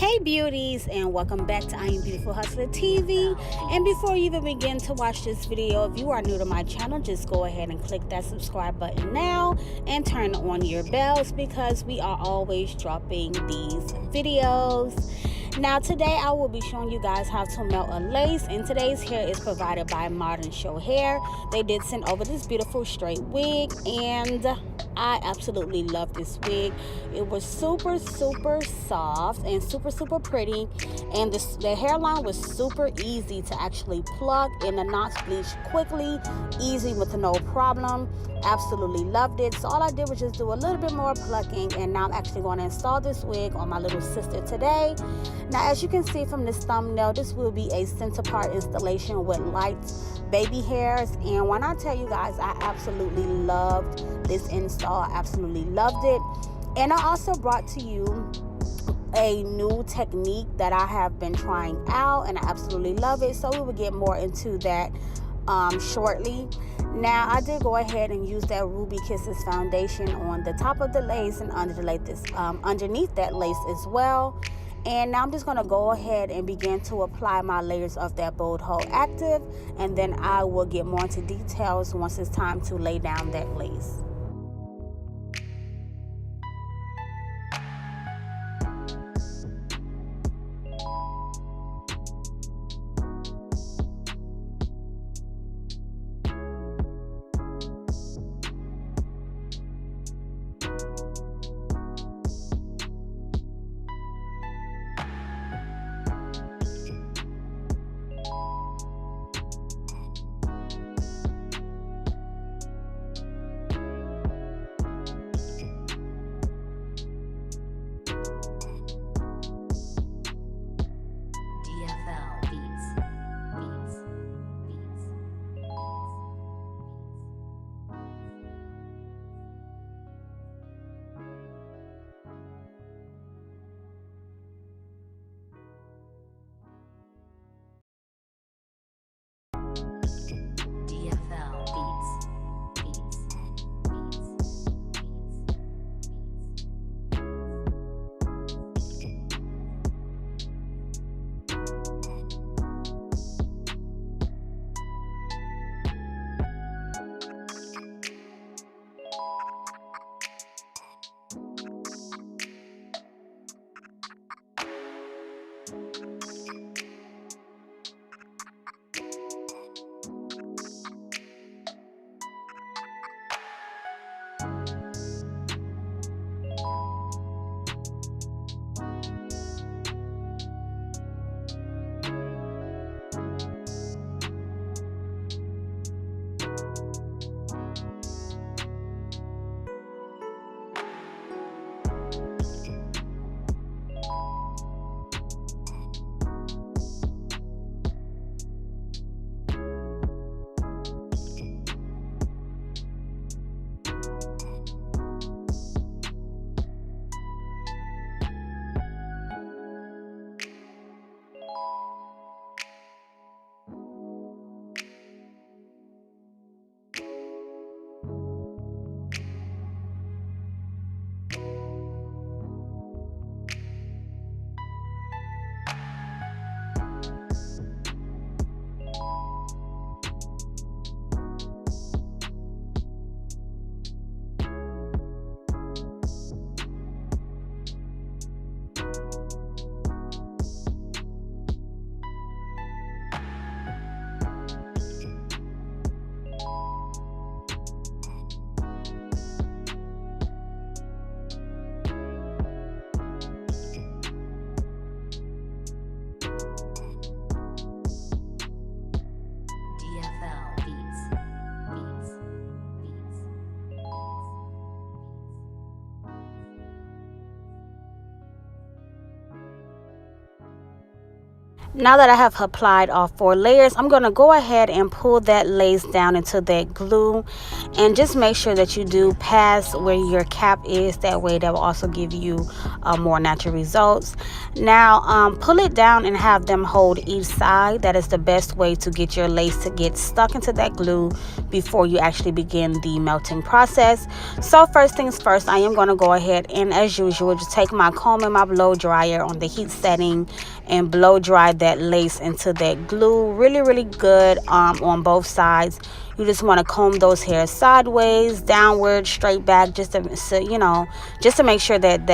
Hey beauties, and welcome back to I Am Beautiful Hustler TV. And before you even begin to watch this video, if you are new to my channel, just go ahead and click that subscribe button now and turn on your bells because we are always dropping these videos. Now today I will be showing you guys how to melt a lace, and today's hair is provided by Modern Show Hair. They did send over this beautiful straight wig, and I absolutely love this wig. It was super soft and super pretty, and the hairline was super easy to actually pluck, and the knots bleached quickly, easy with no problem. Absolutely loved it. So all I did was just do a little bit more plucking, and now I'm actually going to install this wig on my little sister today. Now as you can see from this thumbnail, this will be a center part installation with light baby hairs, and when I tell you guys I absolutely loved this install, I absolutely loved it. And I also brought to you a new technique that I have been trying out, and I absolutely love it, so we will get more into that shortly. Now I did go ahead and use that Ruby Kisses foundation on the top of the lace and underneath that lace as well. And now I'm just going to go ahead and begin to apply my layers of that Bold Hold Active, and then I will get more into details once it's time to lay down that lace. Now that I have applied all 4 layers, I'm going to go ahead and pull that lace down into that glue, and just make sure that you do pass where your cap is. That way that will also give you more natural results. Now pull it down and have them hold each side. That is the best way to get your lace to get stuck into that glue before you actually begin the melting process. So first things first, I am going to go ahead and, as usual, just take my comb and my blow dryer on the heat setting and blow dry that lace into that glue really good on both sides. You just want to comb those hairs sideways, downward, straight back, just to just to make sure that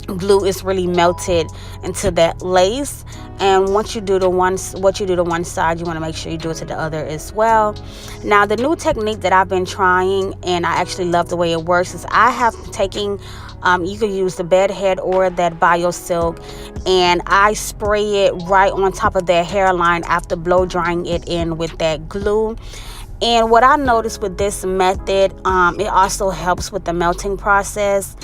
glue is really melted into that lace. And once you do what you do to one side, you want to make sure you do it to the other as well. Now, the new technique that I've been trying, and I actually love the way it works, is I have taken you can use the bed head or that BioSilk, and I spray it right on top of that hairline after blow drying it in with that glue. And what I noticed with this method, it also helps with the melting process.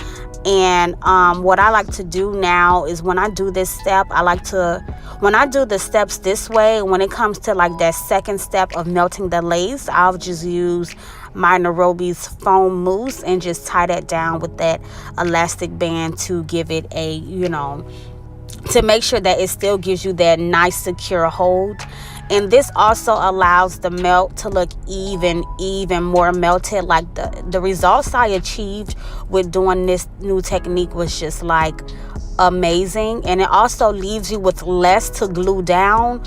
And what I like to do now is, when I do this step, when I do the steps this way, when it comes to like that second step of melting the lace, I'll just use my Narobi's foam mousse and just tie that down with that elastic band to give it a, to make sure that it still gives you that nice secure hold. And this also allows the melt to look even more melted. Like the results I achieved with doing this new technique was just like amazing. And it also leaves you with less to glue down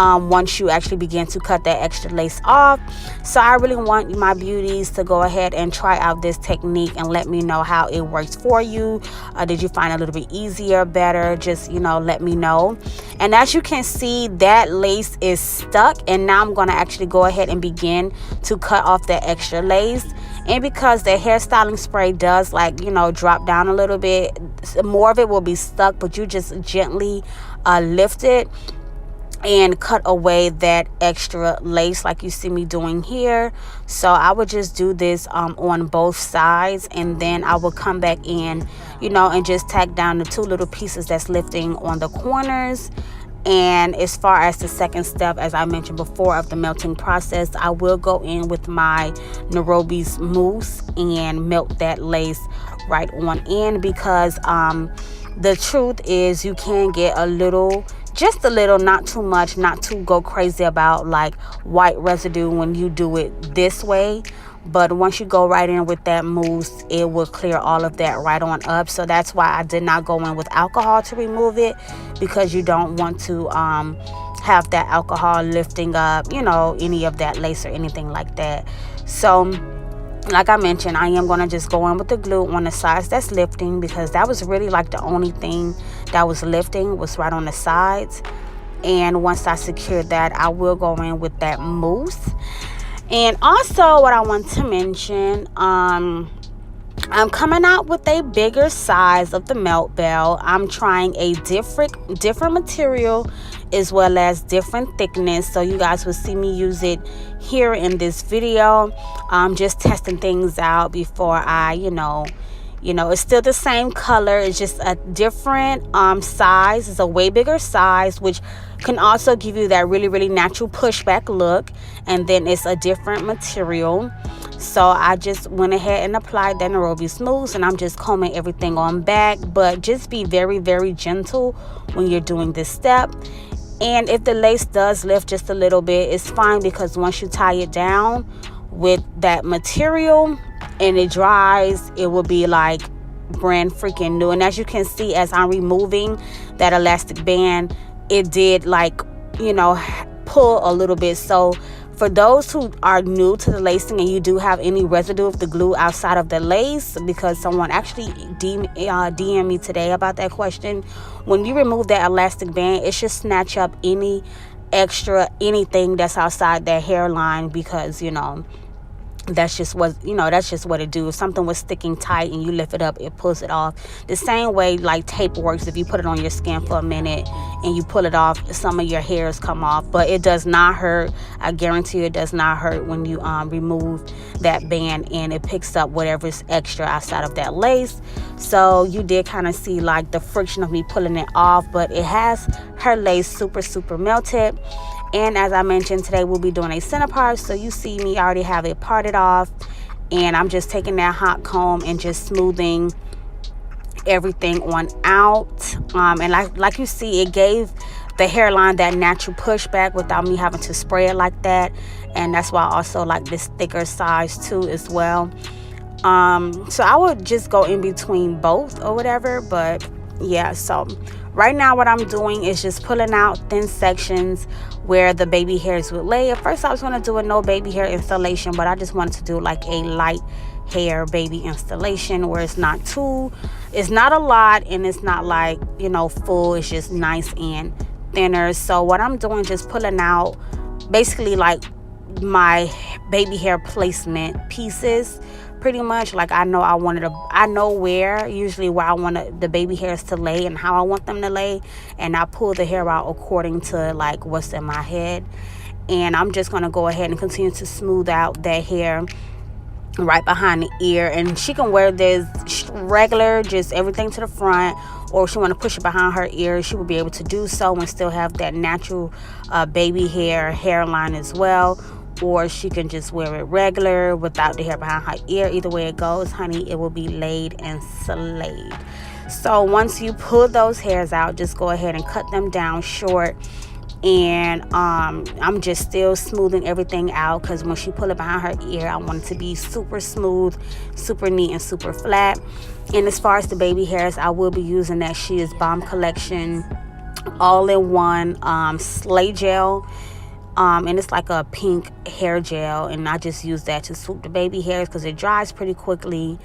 once you actually begin to cut that extra lace off. So I really want my beauties to go ahead and try out this technique and let me know how it works for you. Did you find it a little bit easier, better? Just let me know. And as you can see, that lace is stuck, and now I'm going to actually go ahead and begin to cut off that extra lace. And because the hairstyling spray does drop down a little bit, more of it will be stuck, but you just gently lift it and cut away that extra lace like you see me doing here. So I would just do this on both sides, and then I will come back in and just tack down the 2 little pieces that's lifting on the corners. And as far as the second step, as I mentioned before, of the melting process, I will go in with my Narobi's mousse and melt that lace right on in, because the truth is, you can get just a little, not too much, not to go crazy about like white residue when you do it this way. But once you go right in with that mousse, it will clear all of that right on up. So that's why I did not go in with alcohol to remove it, because you don't want to have that alcohol lifting up any of that lace or anything like that. So like I mentioned, I am going to just go in with the glue on the sides that's lifting, because that was really like the only thing that was lifting was right on the sides. And once I secure that, I will go in with that mousse. And also, what I want to mention, I'm coming out with a bigger size of the melt bell. I'm trying a different material as well as different thickness, so you guys will see me use it here in this video. Just testing things out before I it's still the same color, it's just a different size. It's a way bigger size, which can also give you that really natural pushback look. And then it's a different material. So I just went ahead and applied that Narobi's mousse, and I'm just combing everything on back. But just be very gentle when you're doing this step. And if the lace does lift just a little bit, it's fine, because once you tie it down with that material and it dries, it will be like brand freaking new. And as you can see, as I'm removing that elastic band, it did pull a little bit. So for those who are new to the lacing and you do have any residue of the glue outside of the lace, because someone actually DM me today about that question, when you remove that elastic band, it should snatch up any extra anything that's outside that hairline, because that's just what, that's just what it do. If something was sticking tight and you lift it up, it pulls it off. The same way like tape works, if you put it on your skin for a minute and you pull it off, some of your hairs come off. But it does not hurt. I guarantee you it does not hurt when you remove that band, and it picks up whatever's extra outside of that lace. So you did kind of see like the friction of me pulling it off, but it has her lace super melted. And as I mentioned, today we'll be doing a center part. So you see me, I already have it parted off, and I'm just taking that hot comb and just smoothing everything on out. And like you see, it gave the hairline that natural pushback without me having to spray it like that. And that's why I also like this thicker size too as well. So I would just go in between both or whatever. But yeah, so right now what I'm doing is just pulling out thin sections where the baby hairs would lay. At first I was going to do a no baby hair installation, but I just wanted to do like a light hair baby installation where it's not a lot, and it's not like, full. It's just nice and thinner. So what I'm doing, just pulling out basically like my baby hair placement pieces. Pretty much, like I know usually where I want the baby hairs to lay and how I want them to lay, and I pull the hair out according to like what's in my head. And I'm just going to go ahead and continue to smooth out that hair right behind the ear. And she can wear this regular, just everything to the front, or if she want to push it behind her ear, she will be able to do so and still have that natural baby hairline as well. Or she can just wear it regular without the hair behind her ear. Either way it goes, honey, it will be laid and slayed. So once you pull those hairs out, just go ahead and cut them down short. And I'm just still smoothing everything out, because when she pull it behind her ear, I want it to be super smooth, super neat, and super flat. And as far as the baby hairs, I will be using that She Is Bomb Collection all-in-one Slay Gel. And it's like a pink hair gel, and I just use that to swoop the baby hairs because it dries pretty quickly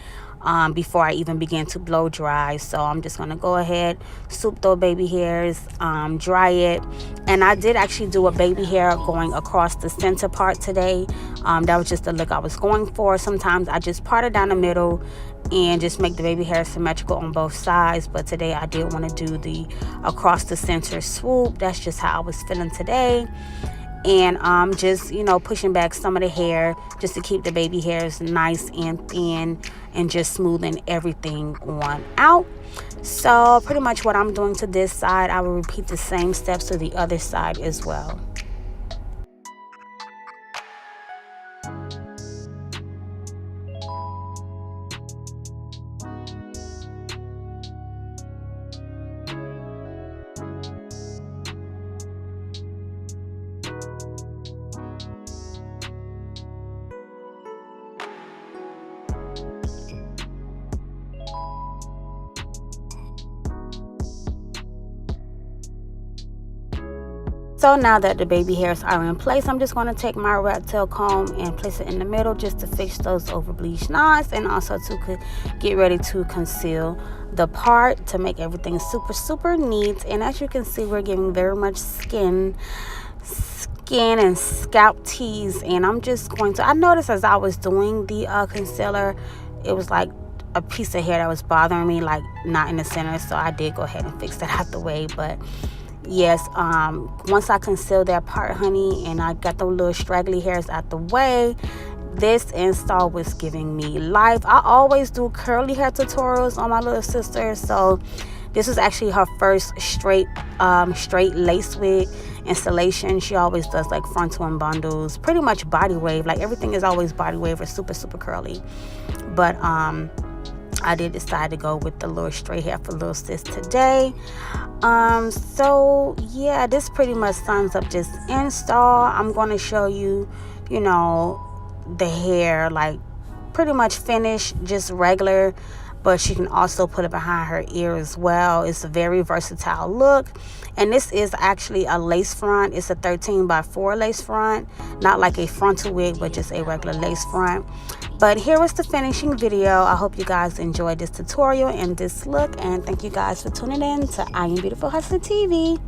before I even begin to blow dry. So I'm just going to go ahead, swoop those baby hairs, dry it. And I did actually do a baby hair going across the center part today. That was just the look I was going for. Sometimes I just part it down the middle and just make the baby hair symmetrical on both sides, but today I did want to do the across the center swoop. That's just how I was feeling today. And just pushing back some of the hair just to keep the baby hairs nice and thin, and just smoothing everything on out. So pretty much what I'm doing to this side, I will repeat the same steps to the other side as well. So now that the baby hairs are in place, I'm just going to take my rat tail comb and place it in the middle just to fix those over bleached knots, and also to get ready to conceal the part to make everything super neat. And as you can see, we're giving very much skin and scalp tease. And I'm just going to, I noticed as I was doing the concealer, it was like a piece of hair that was bothering me, like not in the center. So I did go ahead and fix that out the way. But yes, once I concealed that part, honey, and I got the little straggly hairs out the way, this install was giving me life. I always do curly hair tutorials on my little sister, so this was actually her first straight lace wig installation. She always does like frontal and bundles, pretty much body wave. Like everything is always body wave or super curly. But I did decide to go with the little straight hair for little sis today. So yeah, this pretty much sums up this install. I'm going to show you, the hair like pretty much finished, just regular, but she can also put it behind her ear as well. It's a very versatile look. And this is actually a lace front. It's a 13x4 lace front, not like a frontal wig, but just a regular lace front. But here was the finishing video. I hope you guys enjoyed this tutorial and this look, and thank you guys for tuning in to I Am Beautiful Hustler TV.